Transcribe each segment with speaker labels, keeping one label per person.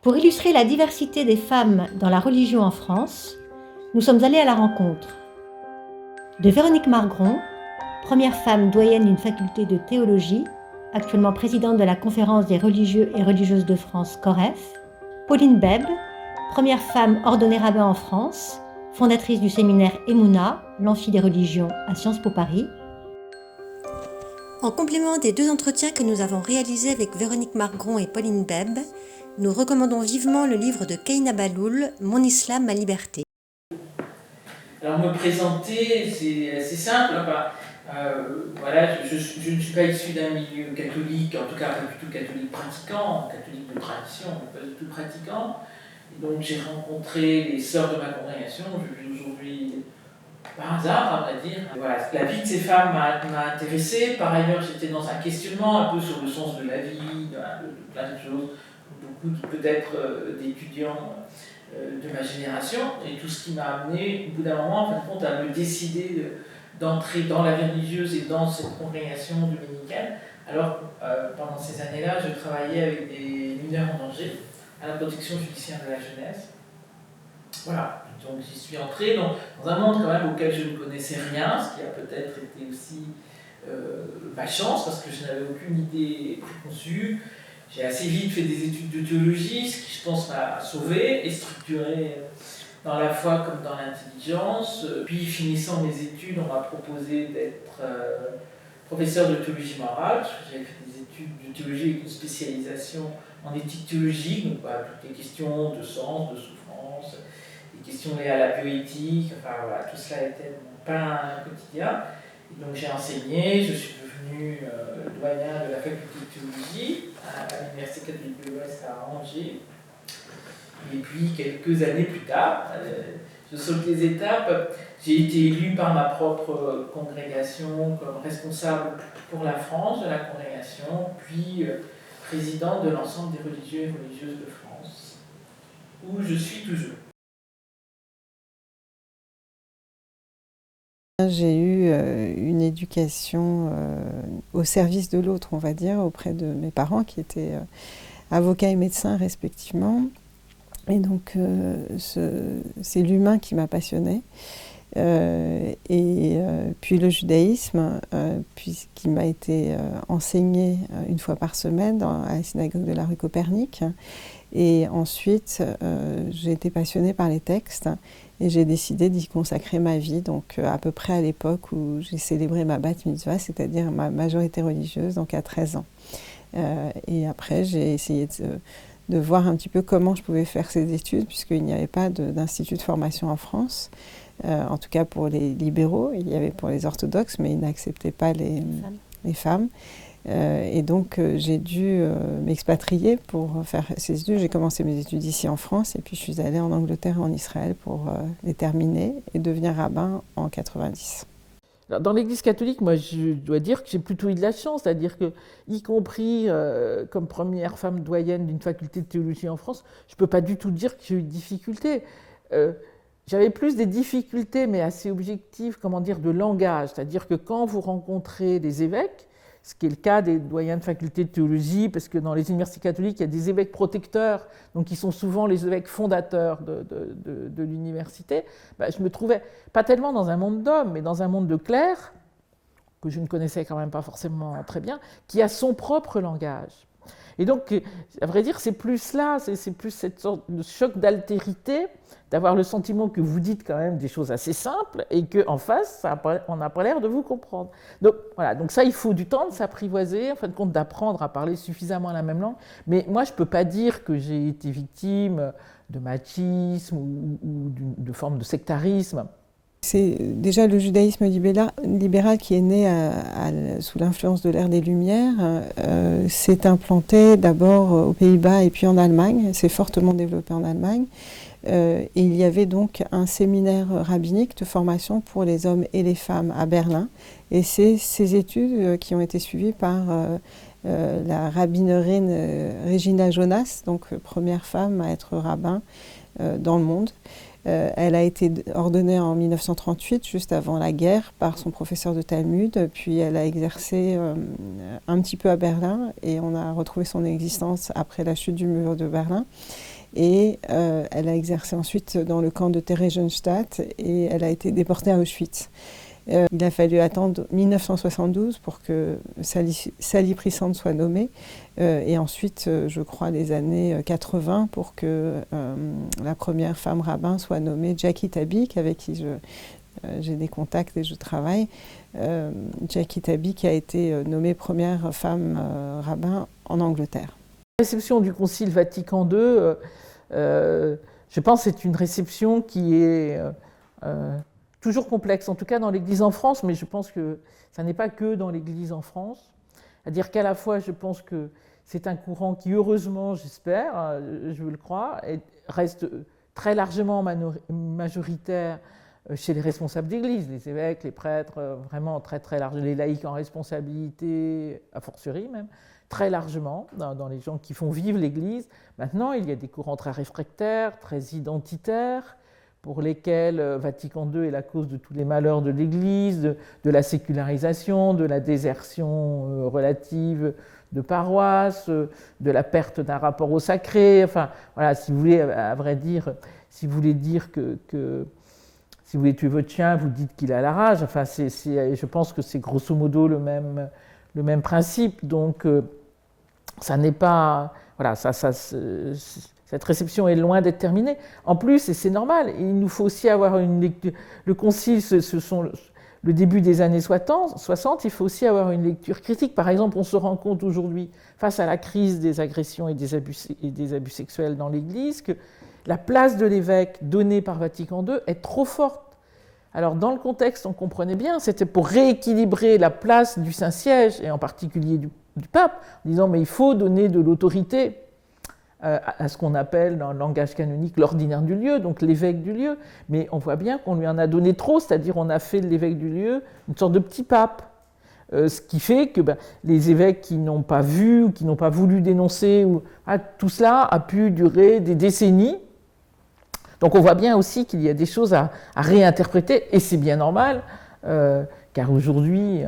Speaker 1: Pour illustrer la diversité des femmes dans la religion en France, nous sommes allés à la rencontre de Véronique Margron, première femme doyenne d'une faculté de théologie, actuellement présidente de la Conférence des religieux et religieuses de France, COREF, Pauline Bèbe, première femme ordonnée rabbin en France, fondatrice du séminaire Emouna, l'amphi des religions à Sciences Po Paris. En complément des deux entretiens que nous avons réalisés avec Véronique Margron et Pauline Bèbe, nous recommandons vivement le livre de Keïna Baloul, Mon Islam, ma liberté.
Speaker 2: Alors me présenter, c'est assez simple. Voilà, je ne suis pas issu d'un milieu catholique, en tout cas pas du tout catholique pratiquant, catholique de tradition, mais pas du tout pratiquant. Et donc j'ai rencontré les sœurs de ma congrégation, je vis aujourd'hui par hasard, à vrai dire. Voilà, la vie de ces femmes m'a intéressé. Par ailleurs, j'étais dans un questionnement un peu sur le sens de la vie, de plein de choses, beaucoup peut-être d'étudiants de ma génération, et tout ce qui m'a amené, au bout d'un moment, en fin de compte, à me décider d'entrer dans la vie religieuse et dans cette congrégation dominicale. Alors, pendant ces années-là, je travaillais avec des mineurs en danger à la protection judiciaire de la jeunesse. Voilà, donc j'y suis entré dans un monde quand même auquel je ne connaissais rien, ce qui a peut-être été aussi ma chance, parce que je n'avais aucune idée préconçue. J'ai assez vite fait des études de théologie, ce qui, je pense, m'a sauvé et structuré dans la foi comme dans l'intelligence. Puis, finissant mes études, on m'a proposé d'être professeur de théologie morale, parce que j'avais fait des études de théologie avec une spécialisation en éthique théologique, donc toutes les questions de sens, de souffrance, les questions liées à la bioéthique, enfin voilà, tout cela était mon pain quotidien. Et donc j'ai enseigné, je suis devenu doyen de la faculté de théologie à l'Université catholique de l'Ouest à Angers. Et puis quelques années plus tard, je saute les étapes, j'ai été élu par ma propre congrégation comme responsable pour la France de la congrégation, puis président de l'ensemble des religieux et religieuses de France, où je suis toujours.
Speaker 3: J'ai eu une éducation au service de l'autre, on va dire, auprès de mes parents qui étaient avocats et médecins respectivement. Et donc c'est l'humain qui m'a passionnée. Puis le judaïsme, qui m'a été enseigné une fois par semaine à la synagogue de la rue Copernic. Et ensuite, j'ai été passionnée par les textes et j'ai décidé d'y consacrer ma vie, donc à peu près à l'époque où j'ai célébré ma bat mitzvah, c'est-à-dire ma majorité religieuse, donc à 13 ans. Et après, j'ai essayé de voir un petit peu comment je pouvais faire ces études, puisqu'il n'y avait pas d'institut de formation en France, en tout cas pour les libéraux, il y avait pour les orthodoxes, mais ils n'acceptaient pas les femmes. Et donc j'ai dû m'expatrier pour faire ces études. J'ai commencé mes études ici en France et puis je suis allée en Angleterre et en Israël pour les terminer et devenir rabbin en 90.
Speaker 2: Alors, dans l'Église catholique, moi je dois dire que j'ai plutôt eu de la chance, c'est-à-dire que, y compris comme première femme doyenne d'une faculté de théologie en France, je ne peux pas du tout dire que j'ai eu de difficultés. J'avais plus des difficultés, mais assez objectives, de langage, c'est-à-dire que quand vous rencontrez des évêques, ce qui est le cas des doyens de faculté de théologie, parce que dans les universités catholiques, il y a des évêques protecteurs, donc qui sont souvent les évêques fondateurs de l'université, je me trouvais pas tellement dans un monde d'hommes, mais dans un monde de clercs, que je ne connaissais quand même pas forcément très bien, qui a son propre langage. Et donc, à vrai dire, c'est plus là, c'est plus cette sorte de choc d'altérité, d'avoir le sentiment que vous dites quand même des choses assez simples et qu'en face, on n'a pas l'air de vous comprendre. Donc voilà, donc ça, il faut du temps de s'apprivoiser, en fin de compte, d'apprendre à parler suffisamment la même langue. Mais moi, je ne peux pas dire que j'ai été victime de machisme ou de forme de sectarisme.
Speaker 3: C'est déjà le judaïsme libéral qui est né sous l'influence de l'ère des Lumières, s'est implanté d'abord aux Pays-Bas et puis en Allemagne, s'est fortement développé en Allemagne. Et il y avait donc un séminaire rabbinique de formation pour les hommes et les femmes à Berlin. Et c'est ces études qui ont été suivies par la rabbinerin Regina Jonas, donc première femme à être rabbin dans le monde. Elle a été ordonnée en 1938, juste avant la guerre, par son professeur de Talmud. Puis elle a exercé un petit peu à Berlin et on a retrouvé son existence après la chute du mur de Berlin. Et elle a exercé ensuite dans le camp de Theresienstadt et elle a été déportée à Auschwitz. Il a fallu attendre 1972 pour que Sally Prissand soit nommée et ensuite, je crois, les années 80 pour que la première femme rabbin soit nommée Jackie Tabik, avec qui j'ai des contacts et je travaille. Jackie Tabik qui a été nommée première femme rabbin en Angleterre.
Speaker 2: La réception du Concile Vatican II, je pense que c'est une réception qui est toujours complexe, en tout cas dans l'Église en France, mais je pense que ça n'est pas que dans l'Église en France. C'est-à-dire qu'à la fois, je pense que c'est un courant qui, heureusement, j'espère, je veux le croire, reste très largement majoritaire chez les responsables d'Église, les évêques, les prêtres, vraiment très très large, les laïcs en responsabilité, a fortiori même, très largement dans les gens qui font vivre l'Église. Maintenant, il y a des courants très réfractaires, très identitaires, pour lesquels Vatican II est la cause de tous les malheurs de l'Église, de la sécularisation, de la désertion relative de paroisses, de la perte d'un rapport au sacré. Enfin, voilà, si vous voulez, à vrai dire, si vous voulez dire que si vous voulez tuer votre chien, vous dites qu'il a la rage. Enfin, je pense que c'est grosso modo le même principe. Donc, ça n'est pas... Voilà, cette réception est loin d'être terminée. En plus, et c'est normal, il nous faut aussi avoir une lecture. Le Concile, ce sont le début des années 60, il faut aussi avoir une lecture critique. Par exemple, on se rend compte aujourd'hui, face à la crise des agressions et des abus sexuels dans l'Église, que la place de l'évêque donnée par Vatican II est trop forte. Alors, dans le contexte, on comprenait bien, c'était pour rééquilibrer la place du Saint-Siège, et en particulier du pape, en disant mais il faut donner de l'autorité à ce qu'on appelle dans le langage canonique l'ordinaire du lieu, donc l'évêque du lieu. Mais on voit bien qu'on lui en a donné trop, c'est-à-dire on a fait de l'évêque du lieu une sorte de petit pape. Ce qui fait que les évêques qui n'ont pas vu ou qui n'ont pas voulu dénoncer, tout cela a pu durer des décennies. Donc on voit bien aussi qu'il y a des choses à réinterpréter, et c'est bien normal, car aujourd'hui,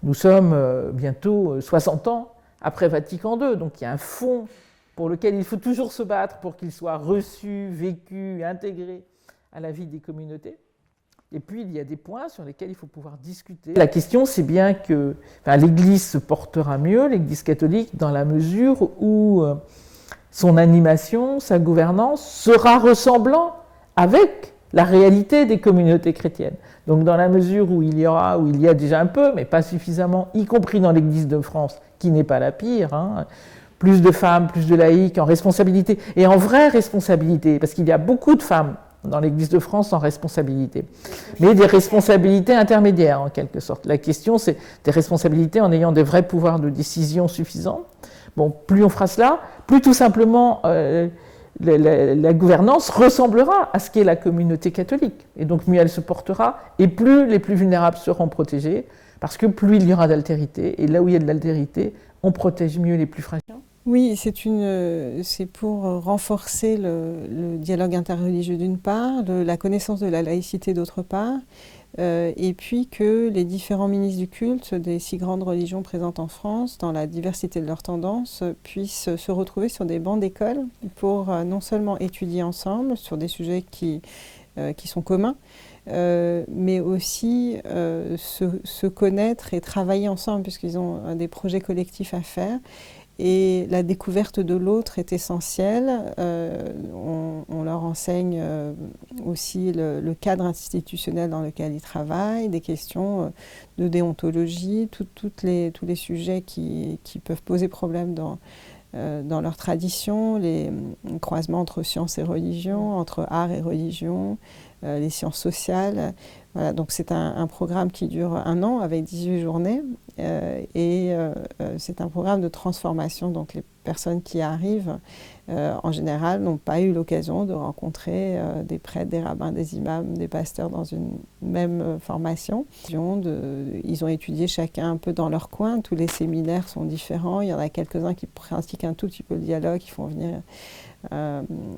Speaker 2: nous sommes bientôt 60 ans après Vatican II, donc il y a un fond pour lequel il faut toujours se battre pour qu'il soit reçu, vécu, intégré à la vie des communautés. Et puis, il y a des points sur lesquels il faut pouvoir discuter. La question, c'est bien que l'Église se portera mieux, l'Église catholique, dans la mesure où son animation, sa gouvernance sera ressemblant avec la réalité des communautés chrétiennes. Donc, dans la mesure où il y a déjà un peu, mais pas suffisamment, y compris dans l'Église de France, qui n'est pas la pire, plus de femmes, plus de laïcs en responsabilité, et en vraie responsabilité, parce qu'il y a beaucoup de femmes dans l'Église de France en responsabilité, mais des responsabilités intermédiaires en quelque sorte. La question, c'est des responsabilités en ayant des vrais pouvoirs de décision suffisants. Bon, plus on fera cela, plus tout simplement la gouvernance ressemblera à ce qu'est la communauté catholique, et donc mieux elle se portera, et plus les plus vulnérables seront protégés, parce que plus il y aura d'altérité, et là où il y a de l'altérité, on protège mieux les plus fragiles.
Speaker 3: Oui, c'est pour renforcer le dialogue interreligieux d'une part, la connaissance de la laïcité d'autre part, et puis que les différents ministres du culte des 6 grandes religions présentes en France, dans la diversité de leurs tendances, puissent se retrouver sur des bancs d'école pour non seulement étudier ensemble sur des sujets qui sont communs, mais aussi se connaître et travailler ensemble, puisqu'ils ont des projets collectifs à faire. Et la découverte de l'autre est essentielle. On leur enseigne aussi le cadre institutionnel dans lequel ils travaillent, des questions de déontologie, tous les sujets qui peuvent poser problème dans leur tradition, les croisements entre sciences et religion, entre art et religion, les sciences sociales. Voilà, donc c'est un programme qui dure 1 an avec 18 journées et c'est un programme de transformation. Donc les personnes qui arrivent, en général, n'ont pas eu l'occasion de rencontrer des prêtres, des rabbins, des imams, des pasteurs dans une même formation. Ils ont étudié chacun un peu dans leur coin. Tous les séminaires sont différents. Il y en a quelques-uns qui pratiquent un tout petit peu le dialogue, qui font venir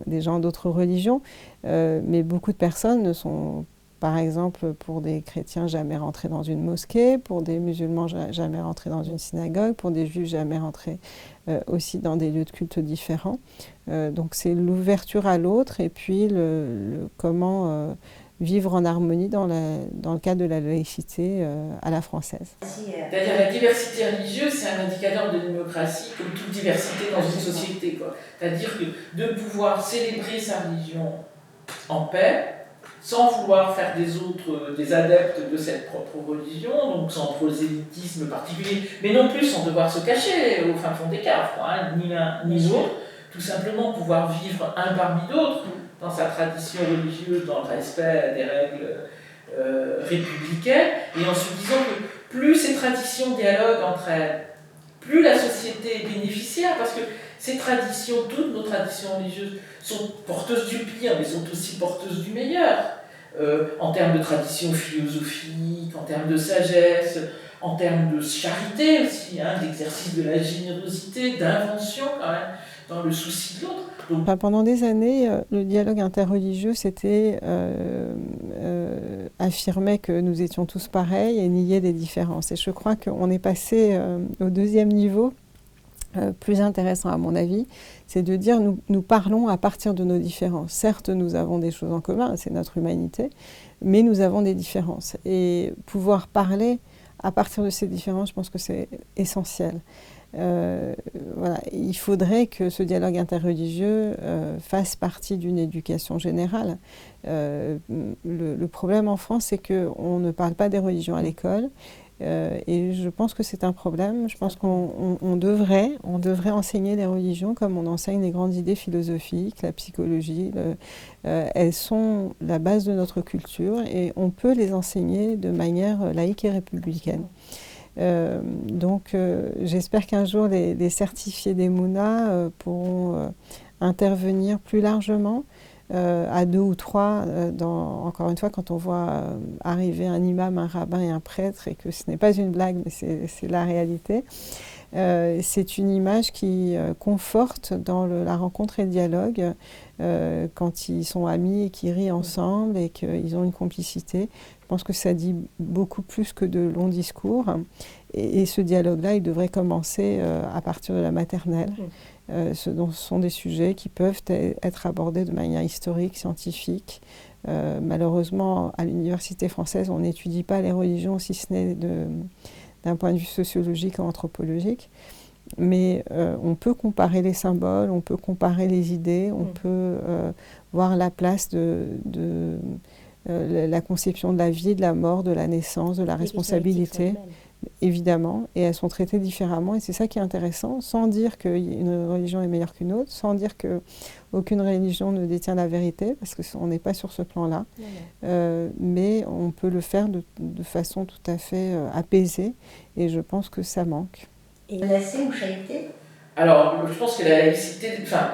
Speaker 3: des gens d'autres religions. Mais beaucoup de personnes ne sont Par exemple, pour des chrétiens, jamais rentrer dans une mosquée, pour des musulmans, jamais rentrer dans une synagogue, pour des juifs, jamais rentrer aussi dans des lieux de culte différents. Donc c'est l'ouverture à l'autre et puis comment vivre en harmonie dans le cadre de la laïcité à la française.
Speaker 2: C'est-à-dire la diversité religieuse, c'est un indicateur de démocratie comme toute diversité dans une société, quoi. C'est-à-dire que de pouvoir célébrer sa religion en paix, sans vouloir faire des autres des adeptes de cette propre religion, donc sans prosélytisme particulier, mais non plus sans devoir se cacher au fin fond des caves, hein, ni l'un ni l'autre, tout simplement pouvoir vivre un parmi d'autres dans sa tradition religieuse, dans le respect des règles républicaines, et en se disant que plus ces traditions dialoguent entre elles, plus la société est bénéficiaire, parce que ces traditions, toutes nos traditions religieuses, sont porteuses du pire, mais sont aussi porteuses du meilleur, en termes de tradition philosophique, en termes de sagesse, en termes de charité aussi, hein, d'exercice de la générosité, d'invention quand même, dans le souci de l'autre.
Speaker 3: Donc, pendant des années, le dialogue interreligieux affirmait que nous étions tous pareils et niait les différences. Et je crois qu'on est passé au deuxième niveau, plus intéressant à mon avis, c'est de dire nous parlons à partir de nos différences. Certes, nous avons des choses en commun, c'est notre humanité, mais nous avons des différences. Et pouvoir parler à partir de ces différences, je pense que c'est essentiel. Voilà. Il faudrait que ce dialogue interreligieux fasse partie d'une éducation générale. Le problème en France, c'est qu'on ne parle pas des religions à l'école. Et je pense que c'est un problème. Je pense qu'on devrait enseigner les religions comme on enseigne les grandes idées philosophiques, la psychologie. Elles sont la base de notre culture et on peut les enseigner de manière laïque et républicaine. Donc j'espère qu'un jour les certifiés des Mouna pourront intervenir plus largement à 2 ou 3, encore une fois, quand on voit arriver un imam, un rabbin et un prêtre, et que ce n'est pas une blague, mais c'est la réalité, c'est une image qui conforte dans la rencontre et le dialogue, quand ils sont amis et qu'ils rient ensemble et qu'ils ont une complicité. Je pense que ça dit beaucoup plus que de longs discours. Et ce dialogue-là, il devrait commencer à partir de la maternelle. Ce sont des sujets qui peuvent être abordés de manière historique, scientifique. Malheureusement, à l'université française, on n'étudie pas les religions, si ce n'est d'un point de vue sociologique ou anthropologique. Mais on peut comparer les symboles, on peut comparer les idées, on peut voir la place de la conception de la vie, de la mort, de la naissance, de la responsabilité. Évidemment, et elles sont traitées différemment, et c'est ça qui est intéressant, sans dire qu'une religion est meilleure qu'une autre, sans dire qu'aucune religion ne détient la vérité, parce qu'on n'est pas sur ce plan-là, mais on peut le faire de façon tout à fait apaisée, et je pense que ça manque.
Speaker 1: Et laïcité ou chaïté ?
Speaker 2: Alors, je pense que la laïcité, enfin,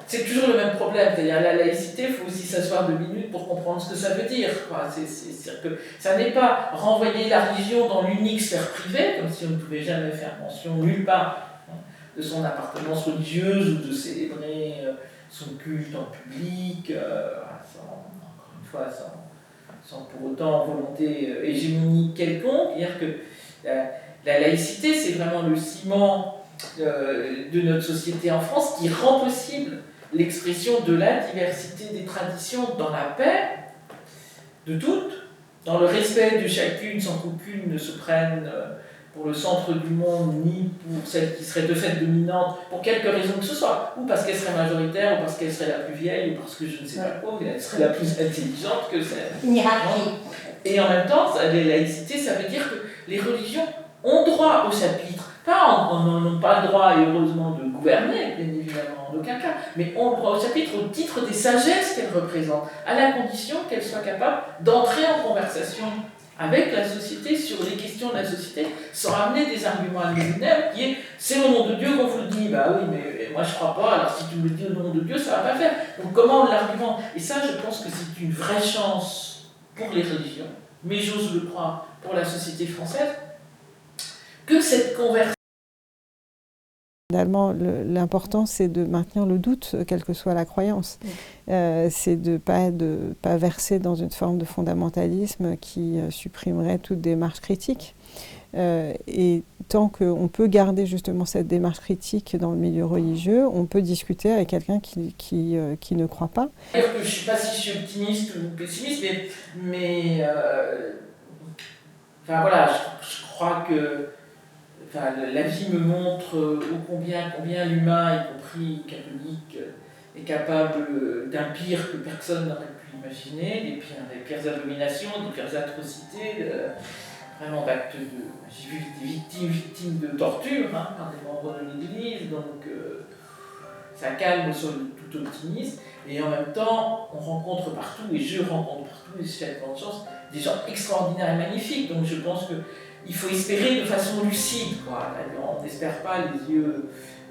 Speaker 2: c'est toujours le même problème, c'est-à-dire la laïcité, il faut aussi s'asseoir 2 minutes pour comprendre ce que ça veut dire. C'est-à-dire que ça n'est pas renvoyer la religion dans l'unique sphère privée, comme si on ne pouvait jamais faire mention nulle part de son appartenance religieuse ou de célébrer son culte en public, encore une fois, sans pour autant volonté hégémonique quelconque. C'est-à-dire que la laïcité, c'est vraiment le ciment de notre société en France qui rend possible l'expression de la diversité des traditions dans la paix de toutes, dans le respect de chacune sans qu'aucune ne se prenne pour le centre du monde, ni pour celle qui serait de fait dominante, pour quelque raison que ce soit, ou parce qu'elle serait majoritaire, ou parce qu'elle serait la plus vieille, ou parce que je ne sais pas quoi, ou qu'elle serait la plus intelligente que celle.
Speaker 1: Une hiérarchie.
Speaker 2: Et en même temps, la laïcité, ça veut dire que les religions ont droit au chapitre. On n'a pas le droit, et heureusement, de gouverner, bien évidemment, en aucun cas, mais ont le droit au chapitre au titre des sagesses qu'elles représentent, à la condition qu'elles soient capables d'entrer en conversation avec la société sur les questions de la société, sans amener des arguments luminaires qui est « c'est au nom de Dieu qu'on vous le dit ». Bah oui, mais moi je crois pas, alors si tu me le dis au nom de Dieu, ça va pas faire. Donc comment l'argument ? Et ça, je pense que c'est une vraie chance pour les religions, mais j'ose le croire pour la société française, que cette conversation
Speaker 3: Finalement, l'important, c'est de maintenir le doute, quelle que soit la croyance. C'est de ne pas verser dans une forme de fondamentalisme qui supprimerait toute démarche critique. Et tant qu'on peut garder justement cette démarche critique dans le milieu religieux, on peut discuter avec quelqu'un qui ne croit pas.
Speaker 2: Je ne sais pas si je suis optimiste ou pessimiste, mais enfin, voilà, je crois que enfin, la vie me montre combien l'humain, y compris catholique, est capable d'un pire que personne n'aurait pu imaginer, des pires abominations, des pires atrocités, vraiment d'actes de... J'ai vu des victimes de torture par des membres de l'Église, donc ça calme sur le tout optimisme, et en même temps, on rencontre partout, et je rencontre partout, et j'ai tellement de chance, des gens extraordinaires et magnifiques, donc je pense qu'il faut espérer de façon lucide, quoi. On n'espère pas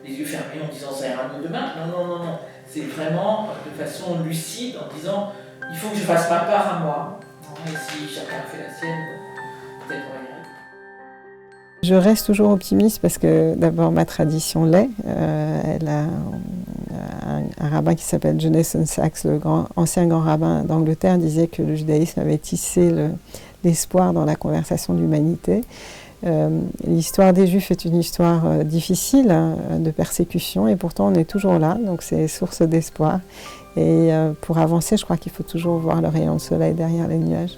Speaker 2: les yeux fermés en disant ça ira mieux demain, non, c'est vraiment de façon lucide en disant il faut que je fasse ma part à moi, et si chacun fait la sienne, peut-être on va y arriver.
Speaker 3: Je reste toujours optimiste parce que d'abord ma tradition l'est. Elle a un rabbin qui s'appelle Jonathan Sacks, ancien grand rabbin d'Angleterre, disait que le judaïsme avait tissé l'espoir dans la conversation de l'humanité. L'histoire des Juifs est une histoire difficile, de persécution, et pourtant on est toujours là, donc c'est source d'espoir. Et pour avancer, je crois qu'il faut toujours voir le rayon de soleil derrière les nuages.